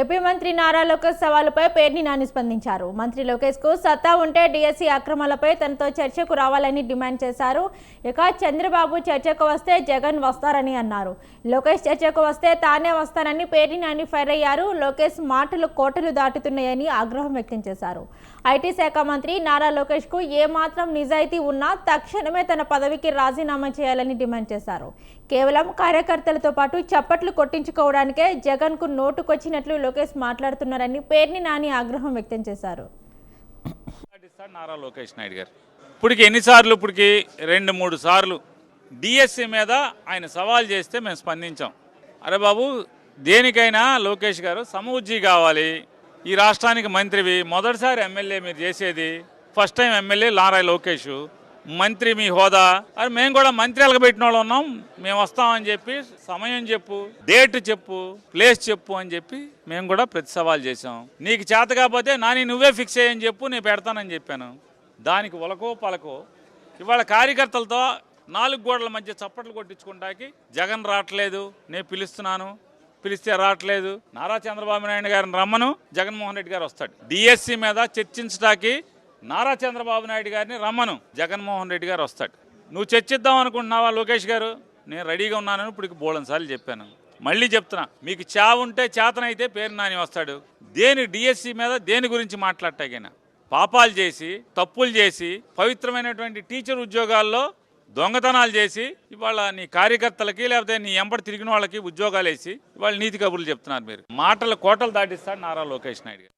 AP మంత్రి నారా లోకేష్ సవాలుపై పేర్ని నాని స్పందించారు. మంత్రి లోకేష్ కు సత్తా ఉంటే డిఎస్సి అక్రమాలపై తనతో చర్చకు రావాలని డిమాండ్ చేశారు. ఇక చంద్రబాబు చర్చకు వస్తే జగన్ వస్తారని అన్నారు. లోకేష్ చర్చకు వస్తే తానే వస్తానని పేర్ని నాని ఫైర్ అయ్యారు. లోకేష్ మాటలు కోటలు దాటుతున్నాయని ఆగ్రహం వ్యక్తం చేశారు. ఐటీ శాఖ మంత్రి నారా లోకేష్ కు ఏమాత్రం నిజాయితీ ఉన్నా తక్షణమే తన పదవికి రాజీనామా చేయాలని డిమాండ్ చేశారు. కేవలం కార్యకర్తలతో పాటు చప్పట్లు కొట్టించుకోవడానికే జగన్ కు నోటుకొచ్చినట్లు లోకేష్ మాట్లాడుతున్నారని పేర్ని నాని ఆగ్రహం వ్యక్తం చేశారు. నారా లోకేష్ నాయుడు గారు ఇప్పటికి ఎన్నిసార్లు ఇప్పటికి 2-3 సార్లు డిఎస్సి మీద ఆయన సవాల్ చేస్తే మేము స్పందించాం. అరే బాబు, దేనికైనా లోకేష్ గారు సమఉజ్జీ కావాలి. ఈ రాష్ట్రానికి మంత్రివి, మొదటిసారి ఎమ్మెల్యే మీరు చేసేది, first time MLA Nara Lokesh, మంత్రి మీ హోదా. అది మేము కూడా మంత్రి ఎలగబెట్టిన వాళ్ళు ఉన్నాం. మేము వస్తామని చెప్పి సమయం చెప్పు, డేట్ చెప్పు, ప్లేస్ చెప్పు అని చెప్పి మేము కూడా ప్రతి సవాల్ చేసాం. నీకు చేత కాకపోతే నాని నువ్వే ఫిక్స్ అయ్యని చెప్పు, నేను పెడతానని చెప్పాను. దానికి ఉలకో పలకో ఇవాళ కార్యకర్తలతో 4 గోడల మధ్య చప్పట్లు కొట్టించుకుంటాకి జగన్ రావట్లేదు, నేను పిలుస్తున్నాను, పిలిస్తే రావట్లేదు. నారా చంద్రబాబు నాయుడు గారిని రమ్మను, జగన్మోహన్ రెడ్డి గారు వస్తాడు. డిఎస్సి మీద చర్చించడానికి నారా చంద్రబాబు నాయుడు గారిని రమ్మను, జగన్మోహన్ రెడ్డి గారు వస్తాడు. నువ్వు చర్చిద్దాం అనుకుంటున్నావా లోకేష్ గారు? నేను రెడీగా ఉన్నానని ఇప్పుడు బోళన్ సార్లు చెప్పాను. మళ్ళీ చెప్తున్నా, మీకు ఉంటే చేతనైతే పేరు నాని వస్తాడు. దేని డిఎస్సి మీద దేని గురించి మాట్లాడటాకైనా పాపాలు చేసి, తప్పులు చేసి, పవిత్రమైనటువంటి టీచర్ ఉద్యోగాల్లో దొంగతనాలు చేసి ఇవాళ నీ కార్యకర్తలకి లేకపోతే నీ ఎంబడి తిరిగిన వాళ్ళకి ఉద్యోగాలు వేసి ఇవాళ నీతి కబుర్లు చెప్తున్నారు. మీరు మాటలు కోటలు దాటిస్తాడు నారా లోకేష్ నాయుడు గారు.